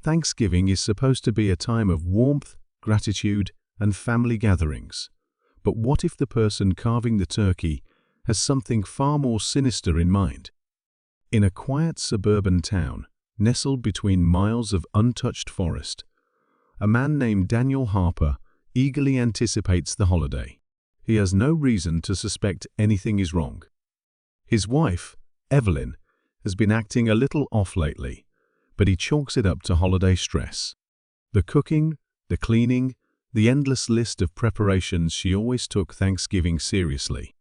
Thanksgiving is supposed to be a time of warmth, gratitude, and family gatherings. But what if the person carving the turkey has something far more sinister in mind? In a quiet suburban town, nestled between miles of untouched forest, a man named Daniel Harper eagerly anticipates the holiday. He has no reason to suspect anything is wrong. His wife, Evelyn, has been acting a little off lately, but he chalks it up to holiday stress. The cooking, the cleaning, the endless list of preparations. She always took Thanksgiving seriously,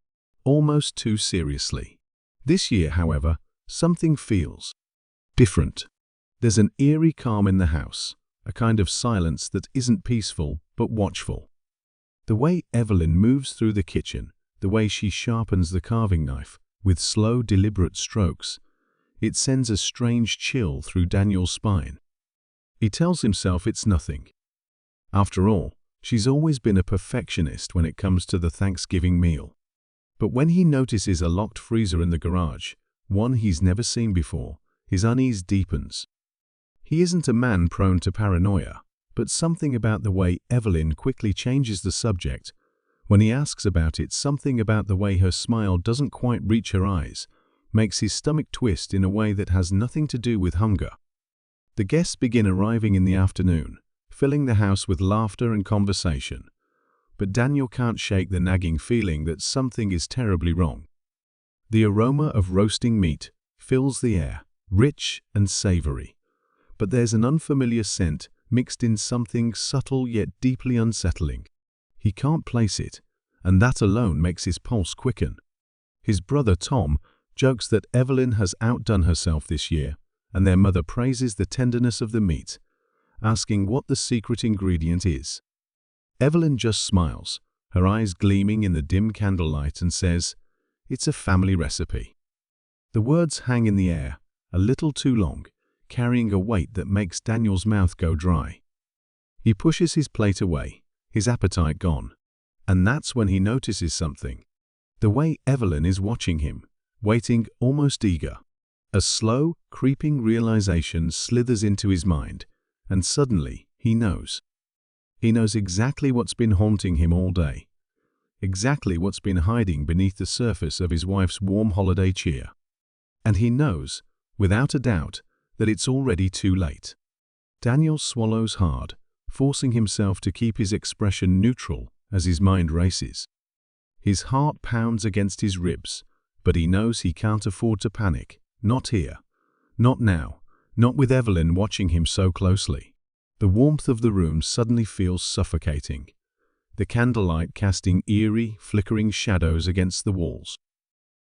almost too seriously. This year, however, something feels different. There's an eerie calm in the house, a kind of silence that isn't peaceful but watchful. The way Evelyn moves through the kitchen, the way she sharpens the carving knife with slow, deliberate strokes, it sends a strange chill through Daniel's spine. He tells himself it's nothing. After all, she's always been a perfectionist when it comes to the Thanksgiving meal. But when he notices a locked freezer in the garage, one he's never seen before, his unease deepens. He isn't a man prone to paranoia, but something about the way Evelyn quickly changes the subject. When he asks about it, something about the way her smile doesn't quite reach her eyes makes his stomach twist in a way that has nothing to do with hunger. The guests begin arriving in the afternoon, filling the house with laughter and conversation. But Daniel can't shake the nagging feeling that something is terribly wrong. The aroma of roasting meat fills the air, rich and savory. But there's an unfamiliar scent mixed in, something subtle yet deeply unsettling. He can't place it, and that alone makes his pulse quicken. His brother Tom jokes that Evelyn has outdone herself this year, and their mother praises the tenderness of the meat, asking what the secret ingredient is. Evelyn just smiles, her eyes gleaming in the dim candlelight, and says, "It's a family recipe." The words hang in the air, a little too long, carrying a weight that makes Daniel's mouth go dry. He pushes his plate away, his appetite gone. And that's when he notices something. The way Evelyn is watching him, waiting, almost eager. A slow, creeping realization slithers into his mind, and suddenly he knows. He knows exactly what's been haunting him all day. Exactly what's been hiding beneath the surface of his wife's warm holiday cheer. And he knows, without a doubt, that it's already too late. Daniel swallows hard, forcing himself to keep his expression neutral as his mind races. His heart pounds against his ribs, but he knows he can't afford to panic. Not here. Not now. Not with Evelyn watching him so closely. The warmth of the room suddenly feels suffocating, the candlelight casting eerie, flickering shadows against the walls.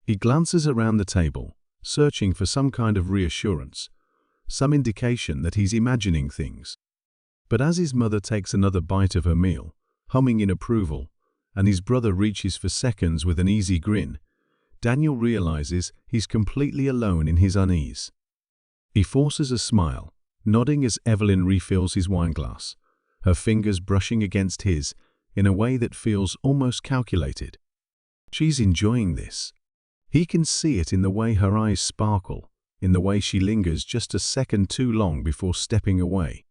He glances around the table, searching for some kind of reassurance, some indication that he's imagining things. But as his mother takes another bite of her meal, humming in approval, and his brother reaches for seconds with an easy grin, Daniel realizes he's completely alone in his unease. He forces a smile, nodding as Evelyn refills his wineglass, her fingers brushing against his in a way that feels almost calculated. She's enjoying this. He can see it in the way her eyes sparkle, in the way she lingers just a second too long before stepping away.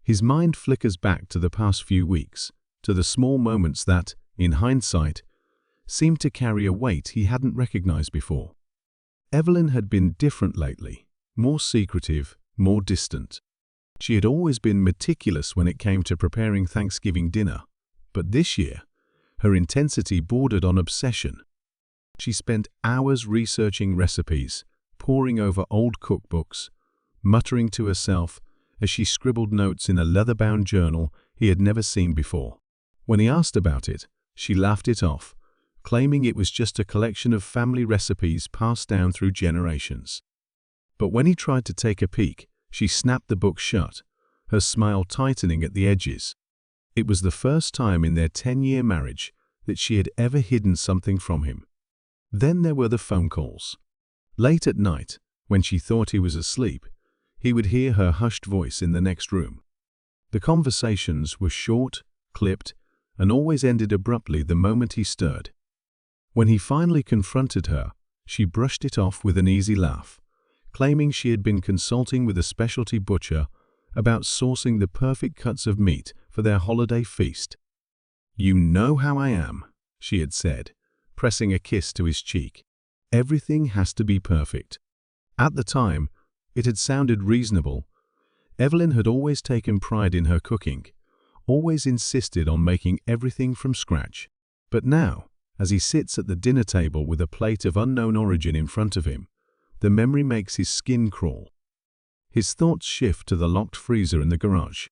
His mind flickers back to the past few weeks, to the small moments that, in hindsight, seemed to carry a weight he hadn't recognized before. Evelyn had been different lately, more secretive, more distant. She had always been meticulous when it came to preparing Thanksgiving dinner, but this year, her intensity bordered on obsession. She spent hours researching recipes, poring over old cookbooks, muttering to herself as she scribbled notes in a leather-bound journal he had never seen before. When he asked about it, she laughed it off, claiming it was just a collection of family recipes passed down through generations. But when he tried to take a peek, she snapped the book shut, her smile tightening at the edges. It was the first time in their 10-year marriage that she had ever hidden something from him. Then there were the phone calls. Late at night, when she thought he was asleep, he would hear her hushed voice in the next room. The conversations were short, clipped, and always ended abruptly the moment he stirred. When he finally confronted her, she brushed it off with an easy laugh, claiming she had been consulting with a specialty butcher about sourcing the perfect cuts of meat for their holiday feast. "You know how I am," she had said, pressing a kiss to his cheek. "Everything has to be perfect." At the time, it had sounded reasonable. Evelyn had always taken pride in her cooking, always insisted on making everything from scratch. But now, as he sits at the dinner table with a plate of unknown origin in front of him, the memory makes his skin crawl. His thoughts shift to the locked freezer in the garage.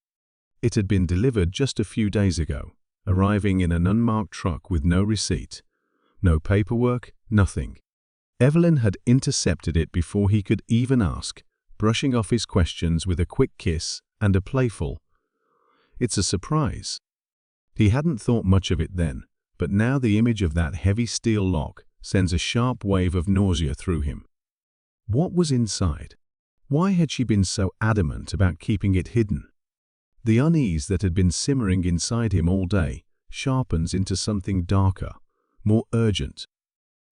It had been delivered just a few days ago, arriving in an unmarked truck with no receipt. No paperwork, nothing. Evelyn had intercepted it before he could even ask, brushing off his questions with a quick kiss and a playful, "It's a surprise." He hadn't thought much of it then, but now the image of that heavy steel lock sends a sharp wave of nausea through him. What was inside? Why had she been so adamant about keeping it hidden? The unease that had been simmering inside him all day sharpens into something darker, more urgent.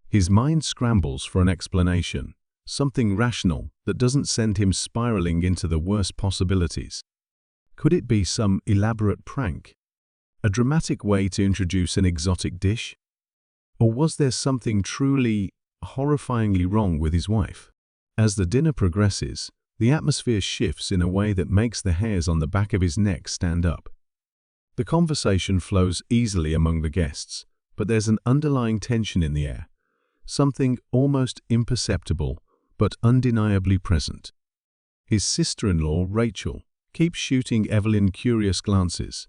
His mind scrambles for an explanation, something rational that doesn't send him spiraling into the worst possibilities. Could it be some elaborate prank? A dramatic way to introduce an exotic dish? Or was there something truly, horrifyingly wrong with his wife? As the dinner progresses, the atmosphere shifts in a way that makes the hairs on the back of his neck stand up. The conversation flows easily among the guests, but there's an underlying tension in the air, something almost imperceptible but undeniably present. His sister-in-law, Rachel, keeps shooting Evelyn curious glances,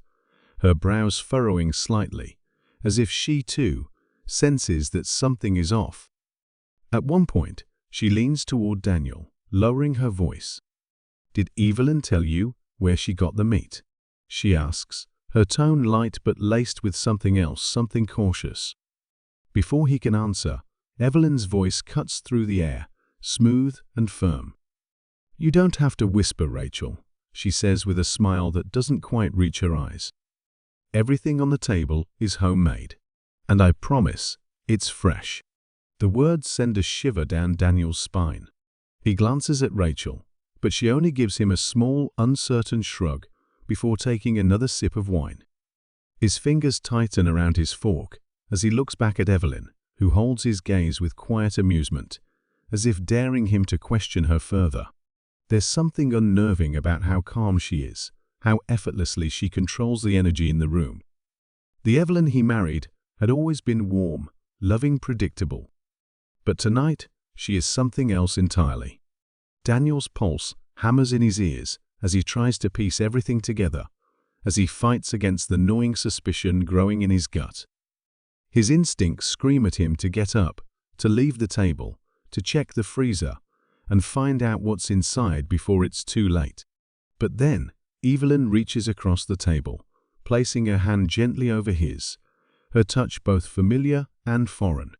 her brows furrowing slightly, as if she, too, senses that something is off. At one point, she leans toward Daniel, lowering her voice. "Did Evelyn tell you where she got the meat?" she asks, her tone light but laced with something else, something cautious. Before he can answer, Evelyn's voice cuts through the air, smooth and firm. "You don't have to whisper, Rachel," she says with a smile that doesn't quite reach her eyes. "Everything on the table is homemade. And I promise, it's fresh." The words send a shiver down Daniel's spine. He glances at Rachel, but she only gives him a small, uncertain shrug before taking another sip of wine. His fingers tighten around his fork as he looks back at Evelyn, who holds his gaze with quiet amusement, as if daring him to question her further. There's something unnerving about how calm she is, how effortlessly she controls the energy in the room. The Evelyn he married had always been warm, loving, predictable. But tonight, she is something else entirely. Daniel's pulse hammers in his ears as he tries to piece everything together, as he fights against the gnawing suspicion growing in his gut. His instincts scream at him to get up, to leave the table, to check the freezer, and find out what's inside before it's too late. But then, Evelyn reaches across the table, placing her hand gently over his, her touch both familiar and foreign.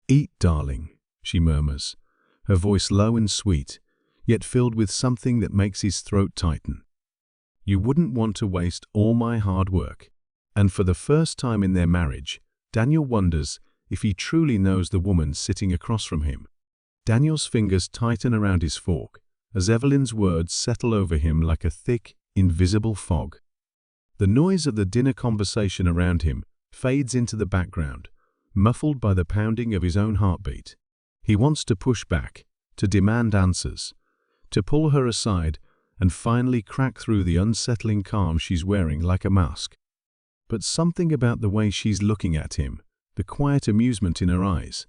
"Eat, darling," she murmurs, her voice low and sweet, yet filled with something that makes his throat tighten. "You wouldn't want to waste all my hard work." And for the first time in their marriage, Daniel wonders if he truly knows the woman sitting across from him. Daniel's fingers tighten around his fork as Evelyn's words settle over him like a thick, invisible fog. The noise of the dinner conversation around him fades into the background, muffled by the pounding of his own heartbeat. He wants to push back, to demand answers, to pull her aside and finally crack through the unsettling calm she's wearing like a mask. But something about the way she's looking at him, the quiet amusement in her eyes,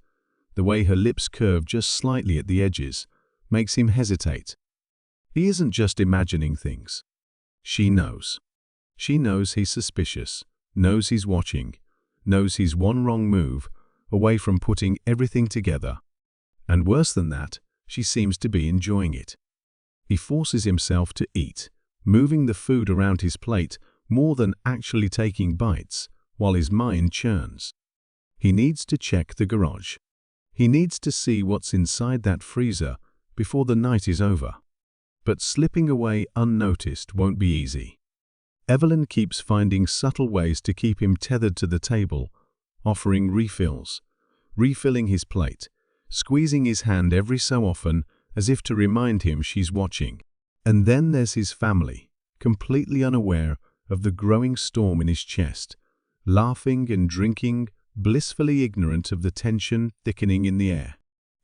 the way her lips curve just slightly at the edges, makes him hesitate. He isn't just imagining things. She knows. She knows he's suspicious, knows he's watching, knows he's one wrong move away from putting everything together. And worse than that, she seems to be enjoying it. He forces himself to eat, moving the food around his plate more than actually taking bites, while his mind churns. He needs to check the garage. He needs to see what's inside that freezer before the night is over. But slipping away unnoticed won't be easy. Evelyn keeps finding subtle ways to keep him tethered to the table, offering refills, refilling his plate, squeezing his hand every so often as if to remind him she's watching. And then there's his family, completely unaware of the growing storm in his chest, laughing and drinking, blissfully ignorant of the tension thickening in the air.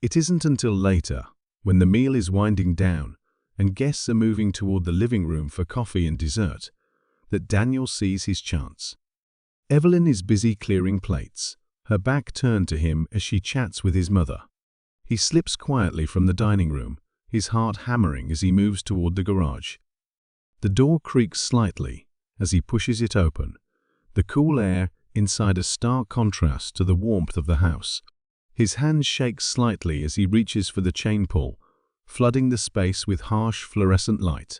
It isn't until later, when the meal is winding down and guests are moving toward the living room for coffee and dessert, that Daniel sees his chance. Evelyn is busy clearing plates, her back turned to him as she chats with his mother. He slips quietly from the dining room, his heart hammering as he moves toward the garage. The door creaks slightly as he pushes it open, the cool air inside a stark contrast to the warmth of the house. His hand shakes slightly as he reaches for the chain pull, flooding the space with harsh fluorescent light.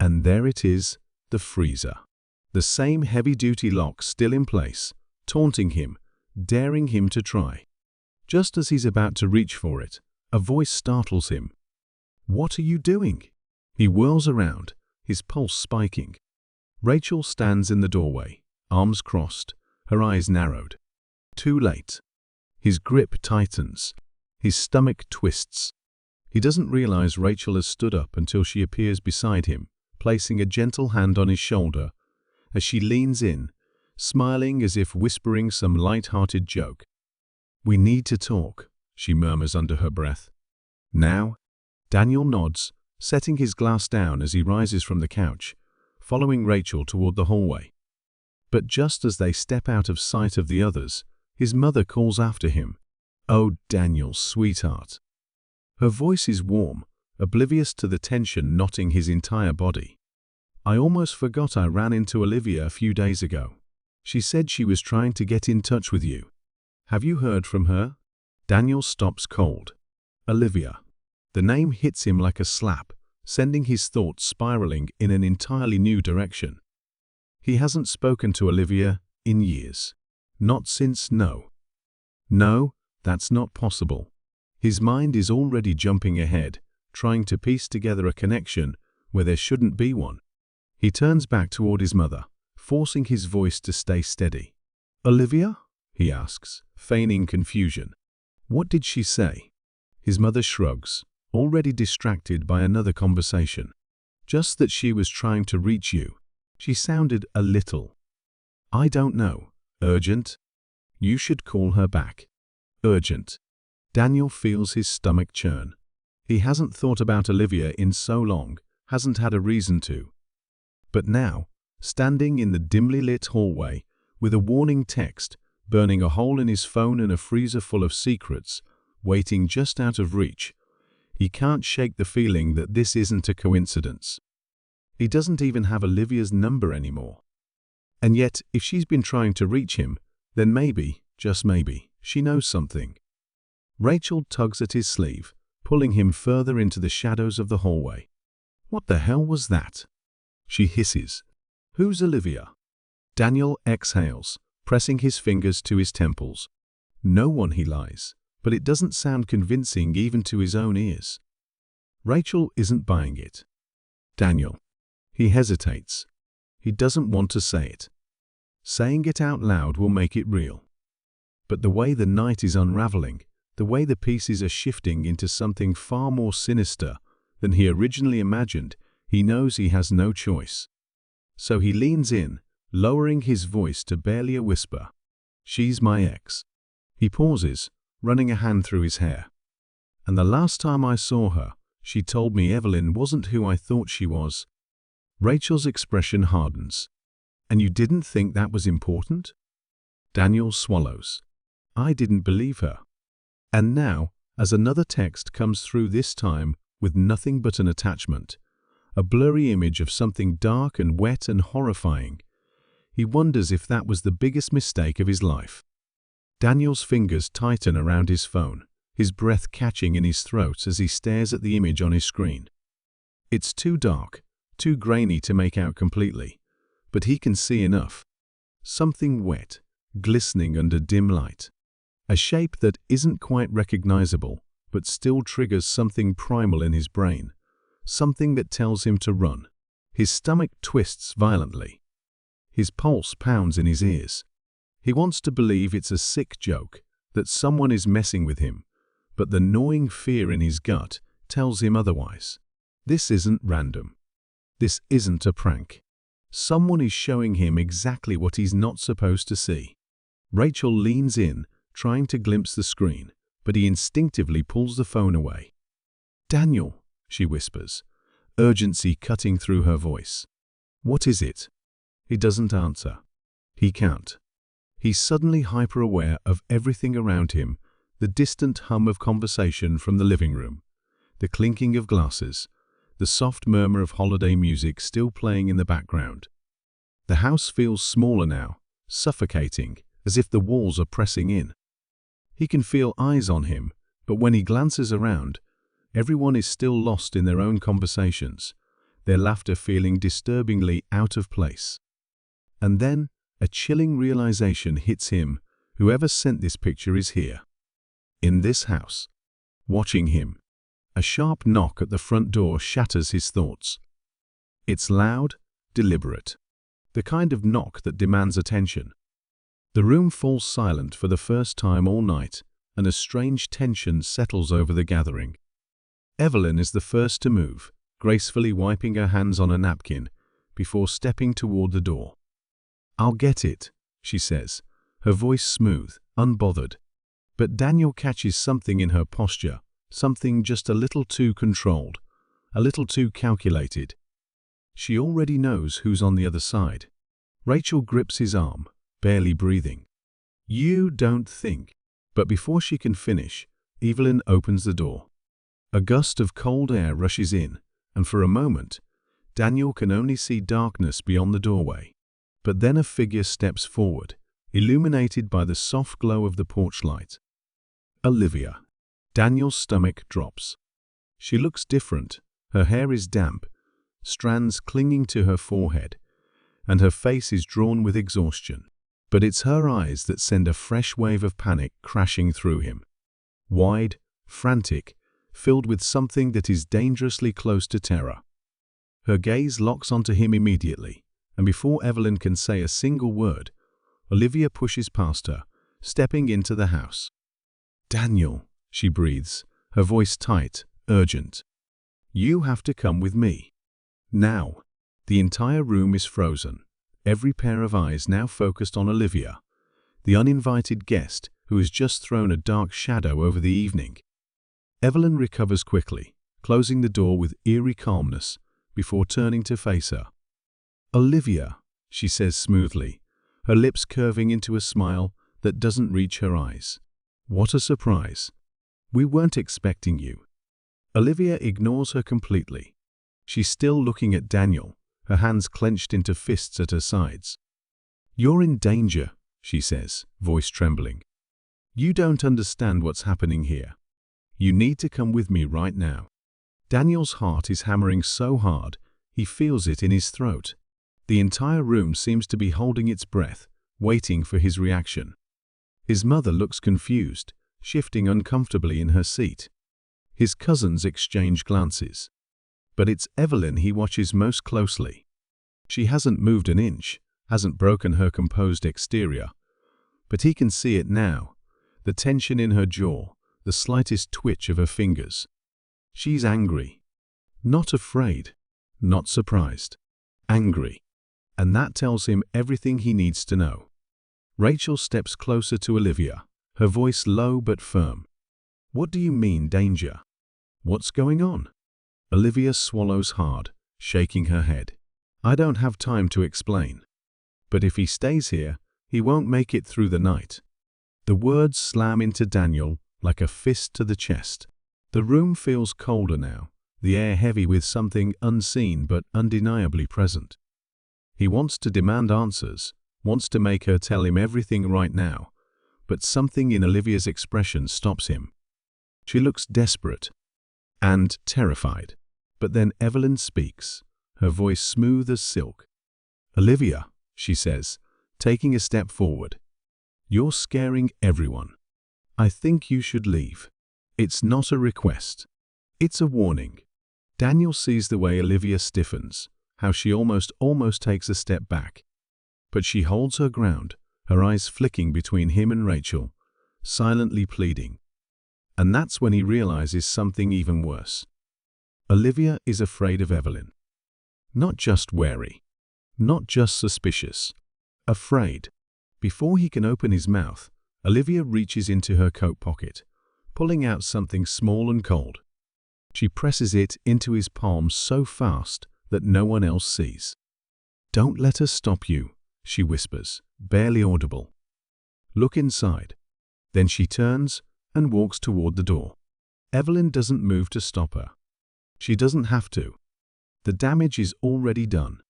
And there it is, the freezer. The same heavy-duty lock still in place, taunting him, daring him to try. Just as he's about to reach for it, a voice startles him. "What are you doing?" He whirls around, his pulse spiking. Rachel stands in the doorway, arms crossed, her eyes narrowed. Too late. His grip tightens. His stomach twists. He doesn't realize Rachel has stood up until she appears beside him, placing a gentle hand on his shoulder as she leans in, smiling as if whispering some light-hearted joke. "We need to talk," she murmurs under her breath. "Now?" Daniel nods, setting his glass down as he rises from the couch, following Rachel toward the hallway. But just as they step out of sight of the others, his mother calls after him, "Oh, Daniel, sweetheart." Her voice is warm, oblivious to the tension knotting his entire body. "I almost forgot I ran into Olivia a few days ago. She said she was trying to get in touch with you. Have you heard from her?" Daniel stops cold. Olivia. The name hits him like a slap, sending his thoughts spiraling in an entirely new direction. He hasn't spoken to Olivia in years. Not since No, that's not possible. His mind is already jumping ahead, trying to piece together a connection where there shouldn't be one. He turns back toward his mother, forcing his voice to stay steady. "Olivia?" he asks, feigning confusion. "What did she say?" His mother shrugs, already distracted by another conversation. "Just that she was trying to reach you. She sounded a little, I don't know, urgent. You should call her back." Urgent. Daniel feels his stomach churn. He hasn't thought about Olivia in so long, hasn't had a reason to. But now, standing in the dimly lit hallway, with a warning text, burning a hole in his phone and a freezer full of secrets, waiting just out of reach, he can't shake the feeling that this isn't a coincidence. He doesn't even have Olivia's number anymore. And yet, if she's been trying to reach him, then maybe, just maybe, she knows something. Rachel tugs at his sleeve, pulling him further into the shadows of the hallway. "What the hell was that?" she hisses. "Who's Olivia?" Daniel exhales, pressing his fingers to his temples. "No one," he lies, but it doesn't sound convincing even to his own ears. Rachel isn't buying it. "Daniel." He hesitates. He doesn't want to say it. Saying it out loud will make it real. But the way the night is unraveling, the way the pieces are shifting into something far more sinister than he originally imagined, he knows he has no choice. So he leans in, lowering his voice to barely a whisper. "She's my ex." He pauses, running a hand through his hair. "And the last time I saw her, she told me Evelyn wasn't who I thought she was." Rachel's expression hardens. "And you didn't think that was important?" Daniel swallows. "I didn't believe her." And now, as another text comes through, this time with nothing but an attachment, a blurry image of something dark and wet and horrifying, he wonders if that was the biggest mistake of his life. Daniel's fingers tighten around his phone, his breath catching in his throat as he stares at the image on his screen. It's too dark, too grainy to make out completely, but he can see enough. Something wet, glistening under dim light. A shape that isn't quite recognizable, but still triggers something primal in his brain, something that tells him to run. His stomach twists violently. His pulse pounds in his ears. He wants to believe it's a sick joke, that someone is messing with him, but the gnawing fear in his gut tells him otherwise. This isn't random. This isn't a prank. Someone is showing him exactly what he's not supposed to see. Rachel leans in, trying to glimpse the screen, but he instinctively pulls the phone away. "Daniel," she whispers, urgency cutting through her voice. "What is it?" He doesn't answer. He can't. He's suddenly hyper-aware of everything around him, the distant hum of conversation from the living room, the clinking of glasses, the soft murmur of holiday music still playing in the background. The house feels smaller now, suffocating, as if the walls are pressing in. He can feel eyes on him, but when he glances around, everyone is still lost in their own conversations, their laughter feeling disturbingly out of place. And then, a chilling realization hits him: whoever sent this picture is here. In this house. Watching him. A sharp knock at the front door shatters his thoughts. It's loud, deliberate. The kind of knock that demands attention. The room falls silent for the first time all night, and a strange tension settles over the gathering. Evelyn is the first to move, gracefully wiping her hands on a napkin, before stepping toward the door. "I'll get it," she says, her voice smooth, unbothered. But Daniel catches something in her posture, something just a little too controlled, a little too calculated. She already knows who's on the other side. Rachel grips his arm, barely breathing. "You don't think." But before she can finish, Evelyn opens the door. A gust of cold air rushes in, and for a moment, Daniel can only see darkness beyond the doorway. But then a figure steps forward, illuminated by the soft glow of the porch light. Olivia. Daniel's stomach drops. She looks different. Her hair is damp, strands clinging to her forehead, and her face is drawn with exhaustion. But it's her eyes that send a fresh wave of panic crashing through him. Wide, frantic, filled with something that is dangerously close to terror. Her gaze locks onto him immediately, and before Evelyn can say a single word, Olivia pushes past her, stepping into the house. "Daniel," she breathes, her voice tight, urgent. "You have to come with me. Now." The entire room is frozen, every pair of eyes now focused on Olivia, the uninvited guest who has just thrown a dark shadow over the evening. Evelyn recovers quickly, closing the door with eerie calmness before turning to face her. "Olivia," she says smoothly, her lips curving into a smile that doesn't reach her eyes. "What a surprise. We weren't expecting you." Olivia ignores her completely. She's still looking at Daniel, her hands clenched into fists at her sides. "You're in danger," she says, voice trembling. "You don't understand what's happening here. You need to come with me right now." Daniel's heart is hammering so hard, he feels it in his throat. The entire room seems to be holding its breath, waiting for his reaction. His mother looks confused, shifting uncomfortably in her seat. His cousins exchange glances. But it's Evelyn he watches most closely. She hasn't moved an inch, hasn't broken her composed exterior. But he can see it now, the tension in her jaw, the slightest twitch of her fingers. She's angry. Not afraid, not surprised. Angry. And that tells him everything he needs to know. Rachel steps closer to Olivia, her voice low but firm. "What do you mean, danger? What's going on?" Olivia swallows hard, shaking her head. "I don't have time to explain. But if he stays here, he won't make it through the night." The words slam into Daniel like a fist to the chest. The room feels colder now, the air heavy with something unseen but undeniably present. He wants to demand answers, wants to make her tell him everything right now, but something in Olivia's expression stops him. She looks desperate and terrified. But then Evelyn speaks, her voice smooth as silk. "Olivia," she says, taking a step forward. "You're scaring everyone. I think you should leave." It's not a request. It's a warning. Daniel sees the way Olivia stiffens, how she almost takes a step back. But she holds her ground, her eyes flicking between him and Rachel, silently pleading. And that's when he realizes something even worse. Olivia is afraid of Evelyn. Not just wary, not just suspicious, afraid. Before he can open his mouth, Olivia reaches into her coat pocket, pulling out something small and cold. She presses it into his palm so fast that no one else sees. "Don't let her stop you," she whispers, barely audible. "Look inside." Then she turns and walks toward the door. Evelyn doesn't move to stop her. She doesn't have to. The damage is already done.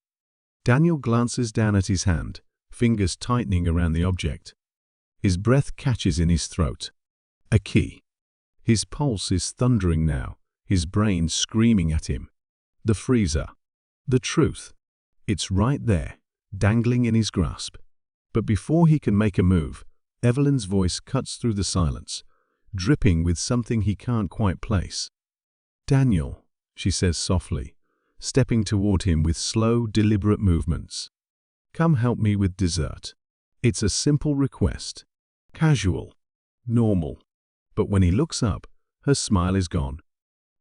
Daniel glances down at his hand, fingers tightening around the object. His breath catches in his throat. A key. His pulse is thundering now, his brain screaming at him. The freezer. The truth. It's right there, dangling in his grasp. But before he can make a move, Evelyn's voice cuts through the silence, dripping with something he can't quite place. "Daniel," she says softly, stepping toward him with slow, deliberate movements. "Come help me with dessert." It's a simple request. Casual. Normal. But when he looks up, her smile is gone,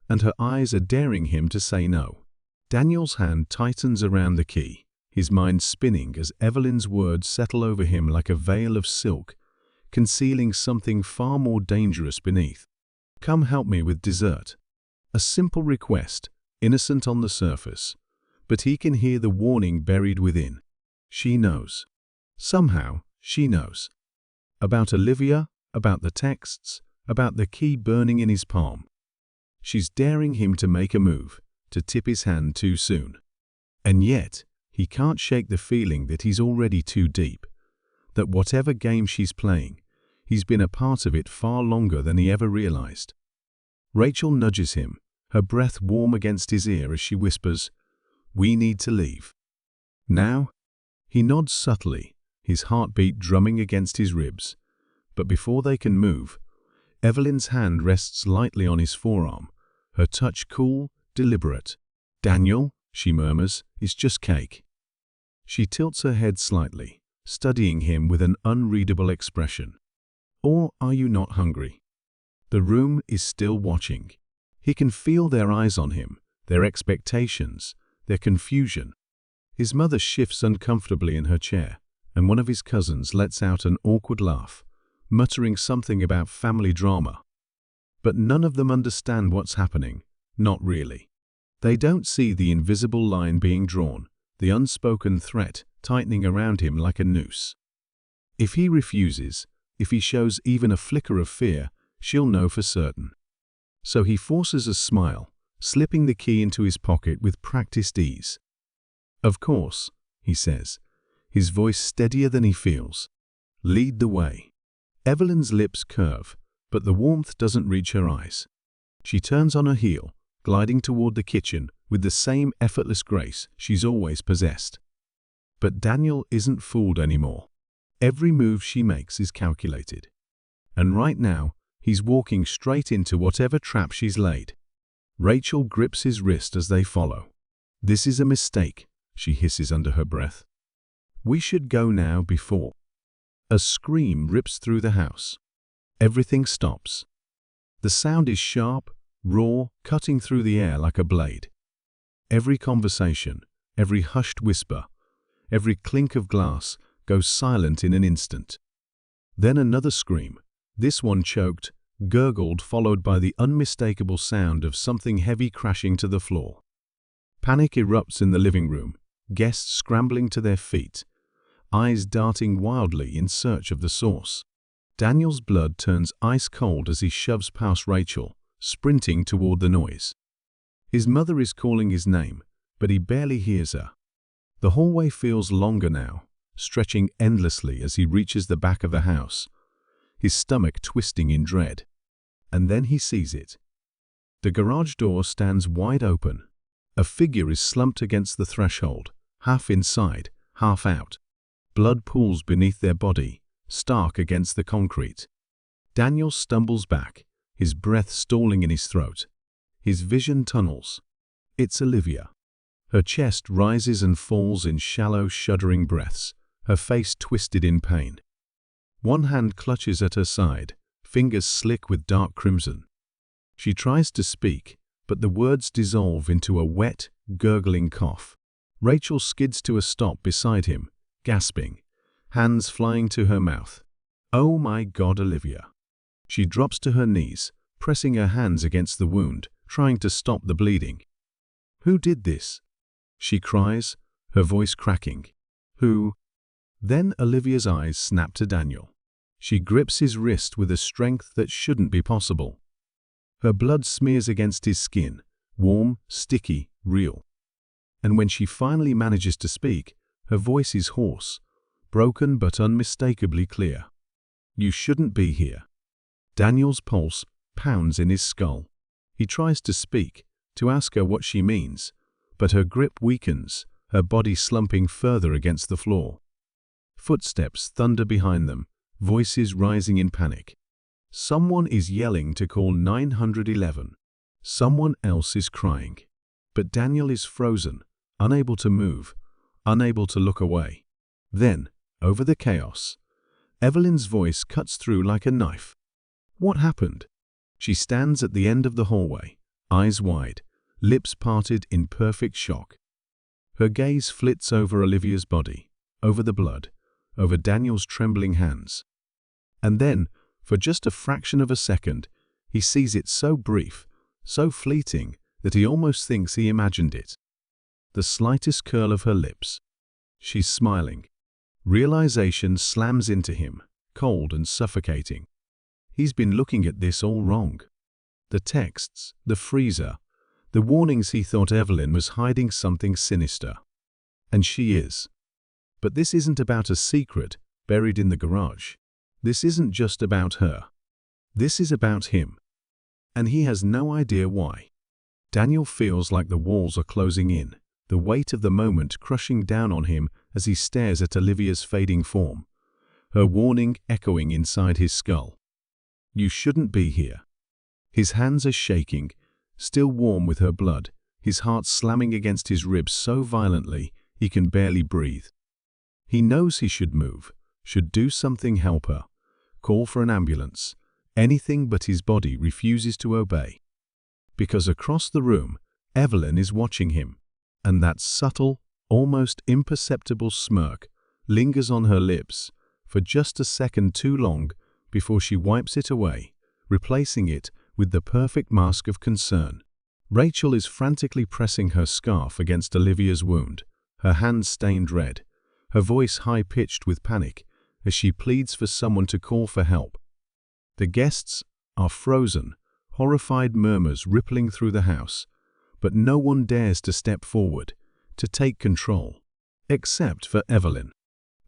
and her eyes are daring him to say no. Daniel's hand tightens around the key, his mind spinning as Evelyn's words settle over him like a veil of silk, concealing something far more dangerous beneath. "Come help me with dessert." A simple request, innocent on the surface, but he can hear the warning buried within. She knows. Somehow, she knows. About Olivia, about the texts, about the key burning in his palm. She's daring him to make a move, to tip his hand too soon. And yet, he can't shake the feeling that he's already too deep, that whatever game she's playing, he's been a part of it far longer than he ever realized. Rachel nudges him, her breath warm against his ear as she whispers, "We need to leave." Now? He nods subtly, his heartbeat drumming against his ribs. But before they can move, Evelyn's hand rests lightly on his forearm, her touch cool, deliberate. "Daniel," she murmurs, "it's just cake." She tilts her head slightly, studying him with an unreadable expression. "Or are you not hungry?" The room is still watching. He can feel their eyes on him, their expectations, their confusion. His mother shifts uncomfortably in her chair, and one of his cousins lets out an awkward laugh, muttering something about family drama. But none of them understand what's happening, not really. They don't see the invisible line being drawn, the unspoken threat tightening around him like a noose. If he refuses, if he shows even a flicker of fear, she'll know for certain. So he forces a smile, slipping the key into his pocket with practiced ease. "Of course," he says, his voice steadier than he feels. "Lead the way." Evelyn's lips curve, but the warmth doesn't reach her eyes. She turns on her heel, gliding toward the kitchen with the same effortless grace she's always possessed. But Daniel isn't fooled anymore. Every move she makes is calculated. And right now, he's walking straight into whatever trap she's laid. Rachel grips his wrist as they follow. "This is a mistake," she hisses under her breath. "We should go now before." A scream rips through the house. Everything stops. The sound is sharp, raw, cutting through the air like a blade. Every conversation, every hushed whisper, every clink of glass goes silent in an instant. Then another scream, this one choked, gurgled, followed by the unmistakable sound of something heavy crashing to the floor. Panic erupts in the living room, guests scrambling to their feet, eyes darting wildly in search of the source. Daniel's blood turns ice cold as he shoves past Rachel, sprinting toward the noise. His mother is calling his name, but he barely hears her. The hallway feels longer now, stretching endlessly as he reaches the back of the house, his stomach twisting in dread. And then he sees it. The garage door stands wide open. A figure is slumped against the threshold, half inside, half out. Blood pools beneath their body, stark against the concrete. Daniel stumbles back, his breath stalling in his throat. His vision tunnels. It's Olivia. Her chest rises and falls in shallow, shuddering breaths, her face twisted in pain. One hand clutches at her side, fingers slick with dark crimson. She tries to speak, but the words dissolve into a wet, gurgling cough. Rachel skids to a stop beside him, gasping, hands flying to her mouth. "Oh my God, Olivia." She drops to her knees, pressing her hands against the wound, trying to stop the bleeding. "Who did this?" she cries, her voice cracking. "Who?" Then Olivia's eyes snap to Daniel. She grips his wrist with a strength that shouldn't be possible. Her blood smears against his skin, warm, sticky, real. And when she finally manages to speak, her voice is hoarse, broken but unmistakably clear. "You shouldn't be here." Daniel's pulse pounds in his skull. He tries to speak, to ask her what she means, but her grip weakens, her body slumping further against the floor. Footsteps thunder behind them, voices rising in panic. Someone is yelling to call 911. Someone else is crying. But Daniel is frozen, unable to move, unable to look away. Then, over the chaos, Evelyn's voice cuts through like a knife. "What happened?" She stands at the end of the hallway, eyes wide, lips parted in perfect shock. Her gaze flits over Olivia's body, over the blood, over Daniel's trembling hands. And then, for just a fraction of a second, he sees it so brief, so fleeting, that he almost thinks he imagined it. The slightest curl of her lips. She's smiling. Realization slams into him, cold and suffocating. He's been looking at this all wrong. The texts, the freezer, the warnings. He thought Evelyn was hiding something sinister. And she is. But this isn't about a secret buried in the garage. This isn't just about her. This is about him. And he has no idea why. Daniel feels like the walls are closing in, the weight of the moment crushing down on him as he stares at Olivia's fading form, her warning echoing inside his skull. "You shouldn't be here." His hands are shaking, still warm with her blood, his heart slamming against his ribs so violently he can barely breathe. He knows he should move, should do something, help her, call for an ambulance, anything, but his body refuses to obey. Because across the room, Evelyn is watching him, and that subtle, almost imperceptible smirk lingers on her lips for just a second too long before she wipes it away, replacing it with the perfect mask of concern. Rachel is frantically pressing her scarf against Olivia's wound, her hands stained red, her voice high-pitched with panic as she pleads for someone to call for help. The guests are frozen, horrified murmurs rippling through the house, but no one dares to step forward, to take control, except for Evelyn.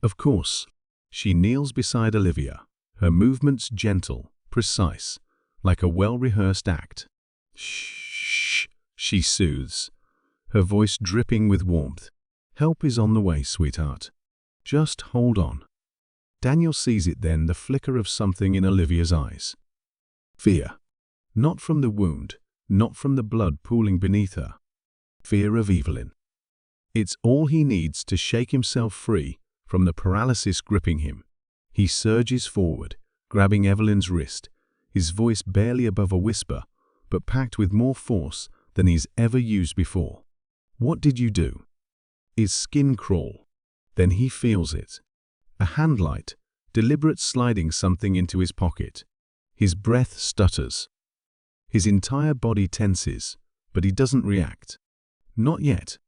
Of course, she kneels beside Olivia, her movements gentle, precise, like a well-rehearsed act. "Shh," she soothes, her voice dripping with warmth. "Help is on the way, sweetheart. Just hold on." Daniel sees it then, the flicker of something in Olivia's eyes. Fear. Not from the wound, not from the blood pooling beneath her. Fear of Evelyn. It's all he needs to shake himself free from the paralysis gripping him. He surges forward, grabbing Evelyn's wrist, his voice barely above a whisper, but packed with more force than he's ever used before. "What did you do?" His skin crawl. Then he feels it. A handlight, deliberate sliding something into his pocket. His breath stutters. His entire body tenses, but he doesn't react. Not yet.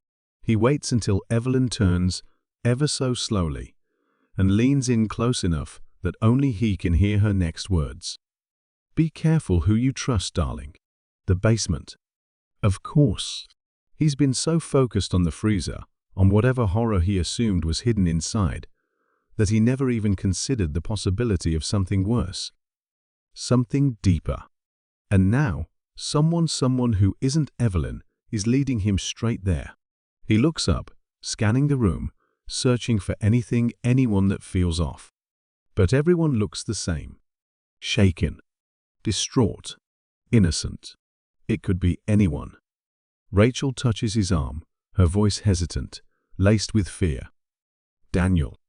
He waits until Evelyn turns, ever so slowly, and leans in close enough that only he can hear her next words. "Be careful who you trust, darling." The basement. Of course. He's been so focused on the freezer, on whatever horror he assumed was hidden inside, that he never even considered the possibility of something worse. Something deeper. And now, someone who isn't Evelyn is leading him straight there. He looks up, scanning the room, searching for anything, anyone that feels off. But everyone looks the same. Shaken. Distraught. Innocent. It could be anyone. Rachel touches his arm, her voice hesitant, laced with fear. "Daniel.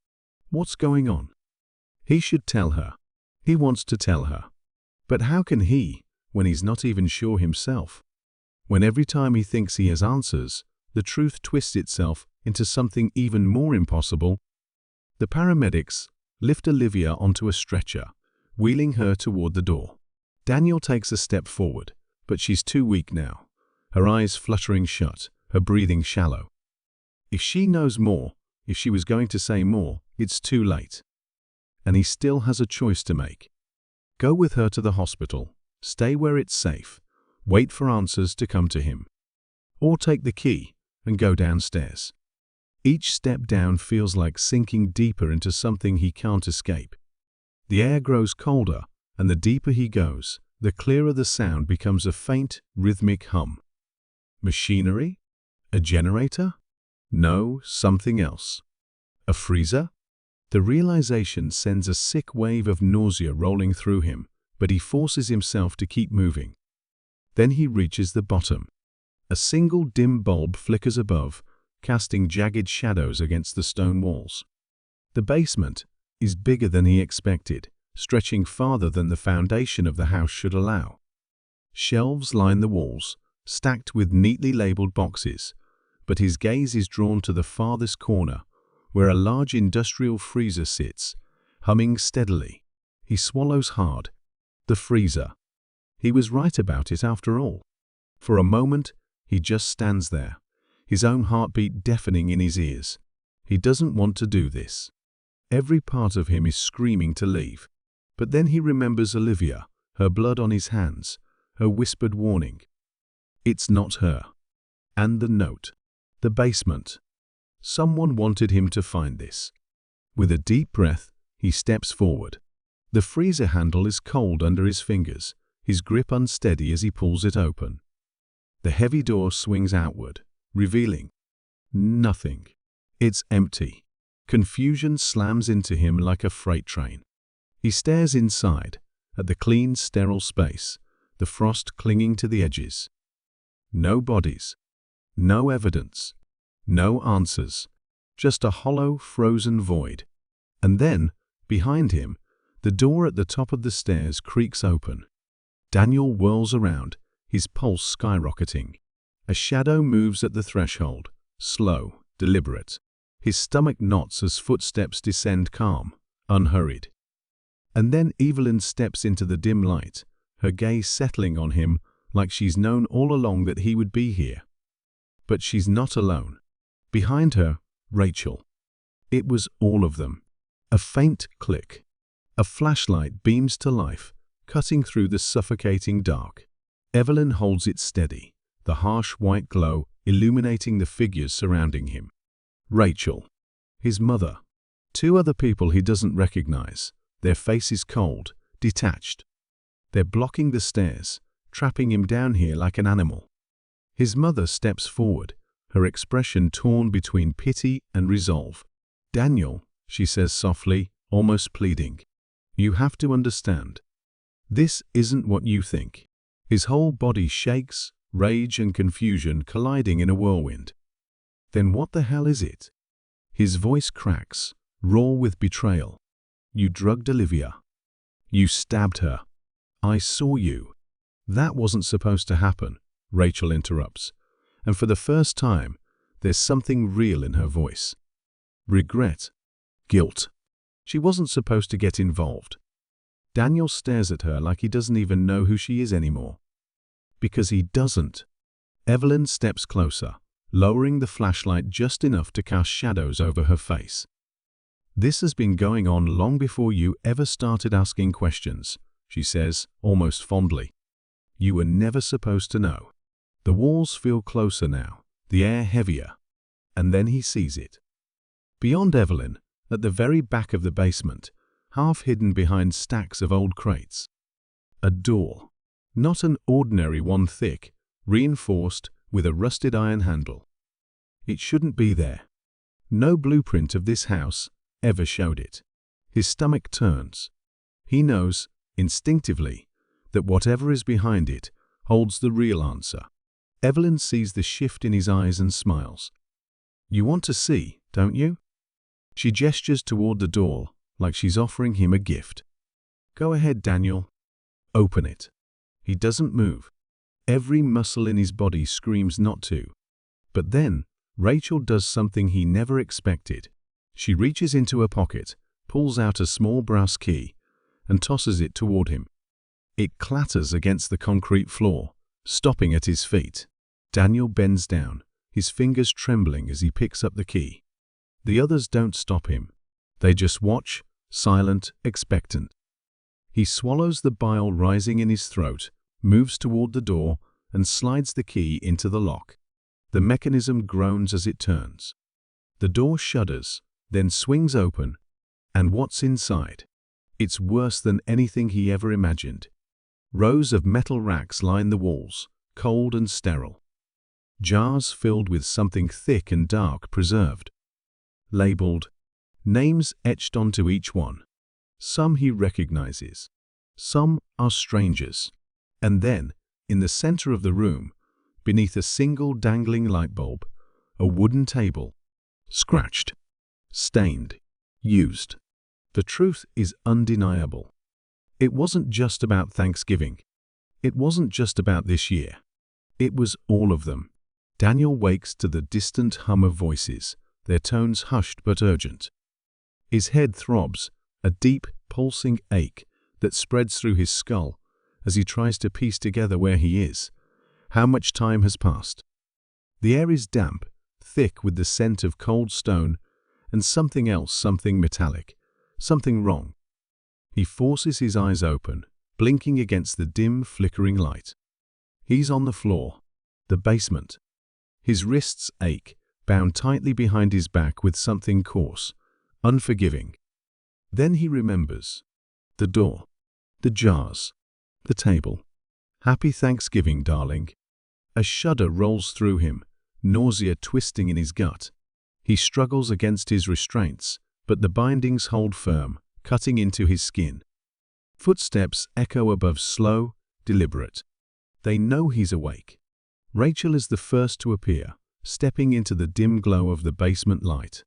What's going on?" He should tell her. He wants to tell her. But how can he, when he's not even sure himself? When every time he thinks he has answers, the truth twists itself into something even more impossible. The paramedics lift Olivia onto a stretcher, wheeling her toward the door. Daniel takes a step forward, but she's too weak now, her eyes fluttering shut, her breathing shallow. If she knows more, if she was going to say more, it's too late. And he still has a choice to make. Go with her to the hospital, stay where it's safe, wait for answers to come to him. Or take the key and go downstairs. Each step down feels like sinking deeper into something he can't escape. The air grows colder, and the deeper he goes, the clearer the sound becomes a faint, rhythmic hum. Machinery? A generator? No, something else. A freezer? The realization sends a sick wave of nausea rolling through him, but he forces himself to keep moving. Then he reaches the bottom. A single dim bulb flickers above, casting jagged shadows against the stone walls. The basement is bigger than he expected, stretching farther than the foundation of the house should allow. Shelves line the walls, stacked with neatly labeled boxes, but his gaze is drawn to the farthest corner, where a large industrial freezer sits, humming steadily. He swallows hard. The freezer. He was right about it after all. For a moment, he just stands there, his own heartbeat deafening in his ears. He doesn't want to do this. Every part of him is screaming to leave. But then he remembers Olivia, her blood on his hands, her whispered warning. It's not her. And the note. The basement. Someone wanted him to find this. With a deep breath, he steps forward. The freezer handle is cold under his fingers, his grip unsteady as he pulls it open. The heavy door swings outward, revealing nothing. It's empty. Confusion slams into him like a freight train. He stares inside, at the clean, sterile space, the frost clinging to the edges. No bodies. No evidence. No answers. Just a hollow, frozen void. And then, behind him, the door at the top of the stairs creaks open. Daniel whirls around, his pulse skyrocketing. A shadow moves at the threshold, slow, deliberate. His stomach knots as footsteps descend calm, unhurried. And then Evelyn steps into the dim light, her gaze settling on him like she's known all along that he would be here. But she's not alone. Behind her, Rachel. It was all of them. A faint click. A flashlight beams to life, cutting through the suffocating dark. Evelyn holds it steady, the harsh white glow illuminating the figures surrounding him. Rachel. His mother. Two other people he doesn't recognize, their faces cold, detached. They're blocking the stairs, trapping him down here like an animal. His mother steps forward, her expression torn between pity and resolve. Daniel, she says softly, almost pleading. You have to understand. This isn't what you think. His whole body shakes, rage and confusion colliding in a whirlwind. Then what the hell is it? His voice cracks, raw with betrayal. You drugged Olivia. You stabbed her. I saw you. That wasn't supposed to happen, Rachel interrupts. And for the first time, there's something real in her voice. Regret. Guilt. She wasn't supposed to get involved. Daniel stares at her like he doesn't even know who she is anymore. Because he doesn't. Evelyn steps closer, lowering the flashlight just enough to cast shadows over her face. This has been going on long before you ever started asking questions, she says, almost fondly. You were never supposed to know. The walls feel closer now, the air heavier. And then he sees it. Beyond Evelyn, at the very back of the basement, half hidden behind stacks of old crates. A door. Not an ordinary one, thick, reinforced with a rusted iron handle. It shouldn't be there. No blueprint of this house ever showed it. His stomach turns. He knows, instinctively, that whatever is behind it holds the real answer. Evelyn sees the shift in his eyes and smiles. You want to see, don't you? She gestures toward the door like she's offering him a gift. Go ahead, Daniel. Open it. He doesn't move. Every muscle in his body screams not to. But then, Rachel does something he never expected. She reaches into her pocket, pulls out a small brass key, and tosses it toward him. It clatters against the concrete floor, stopping at his feet. Daniel bends down, his fingers trembling as he picks up the key. The others don't stop him. They just watch, silent, expectant. He swallows the bile rising in his throat, moves toward the door, and slides the key into the lock. The mechanism groans as it turns. The door shudders, then swings open, and what's inside? It's worse than anything he ever imagined. Rows of metal racks line the walls, cold and sterile. Jars filled with something thick and dark preserved. Labeled, names etched onto each one. Some he recognizes. Some are strangers. And then, in the center of the room, beneath a single dangling light bulb, a wooden table. Scratched. Stained. Used. The truth is undeniable. It wasn't just about Thanksgiving. It wasn't just about this year. It was all of them. Daniel wakes to the distant hum of voices, their tones hushed but urgent. His head throbs, a deep, pulsing ache that spreads through his skull as he tries to piece together where he is, how much time has passed. The air is damp, thick with the scent of cold stone, and something else, something metallic, something wrong. He forces his eyes open, blinking against the dim, flickering light. He's on the floor, the basement. His wrists ache, bound tightly behind his back with something coarse, unforgiving. Then he remembers. The door, the jars, the table. Happy Thanksgiving, darling. A shudder rolls through him, nausea twisting in his gut. He struggles against his restraints, but the bindings hold firm, cutting into his skin. Footsteps echo above, slow, deliberate. They know he's awake. Rachel is the first to appear, stepping into the dim glow of the basement light.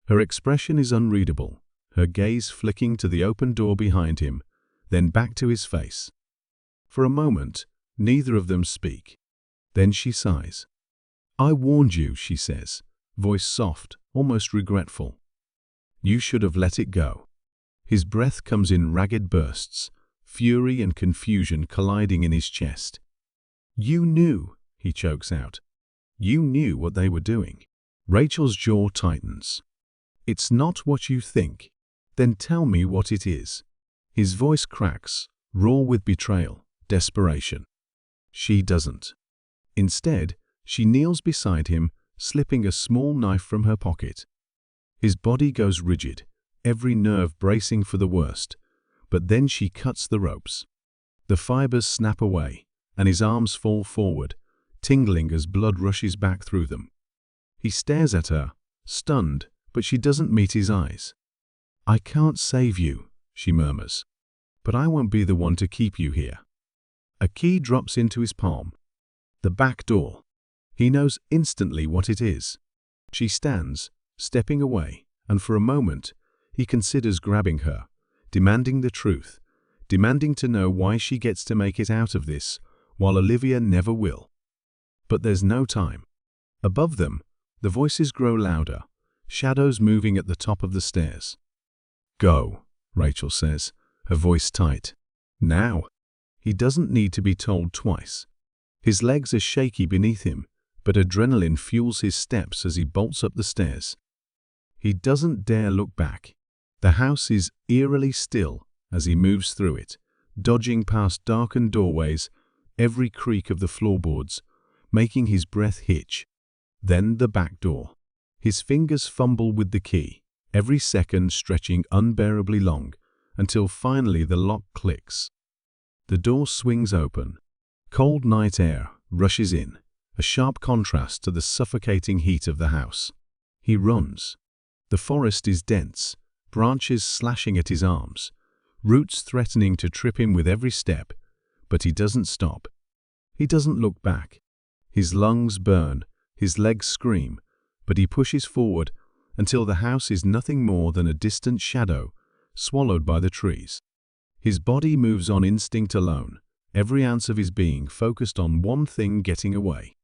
Her expression is unreadable, her gaze flicking to the open door behind him, then back to his face. For a moment, neither of them speak. Then she sighs. "I warned you," she says, voice soft, almost regretful. "You should have let it go." His breath comes in ragged bursts, fury and confusion colliding in his chest. "You knew," he chokes out. "You knew what they were doing." Rachel's jaw tightens. "It's not what you think. Then tell me what it is." His voice cracks, raw with betrayal, desperation. She doesn't. Instead, she kneels beside him, slipping a small knife from her pocket. His body goes rigid, every nerve bracing for the worst, but then she cuts the ropes. The fibers snap away, and his arms fall forward, tingling as blood rushes back through them. He stares at her, stunned, but she doesn't meet his eyes. "I can't save you," she murmurs, "but I won't be the one to keep you here." A key drops into his palm. The back door. He knows instantly what it is. She stands, stepping away, and for a moment, he considers grabbing her, demanding the truth, demanding to know why she gets to make it out of this, while Olivia never will. But there's no time. Above them, the voices grow louder, shadows moving at the top of the stairs. "Go," Rachel says, her voice tight. "Now." He doesn't need to be told twice. His legs are shaky beneath him, but adrenaline fuels his steps as he bolts up the stairs. He doesn't dare look back. The house is eerily still as he moves through it, dodging past darkened doorways, every creak of the floorboards, making his breath hitch. Then the back door. His fingers fumble with the key, every second stretching unbearably long, until finally the lock clicks. The door swings open. Cold night air rushes in, a sharp contrast to the suffocating heat of the house. He runs. The forest is dense, branches slashing at his arms, roots threatening to trip him with every step, but he doesn't stop. He doesn't look back. His lungs burn, his legs scream, but he pushes forward until the house is nothing more than a distant shadow, swallowed by the trees. His body moves on instinct alone, every ounce of his being focused on one thing: getting away.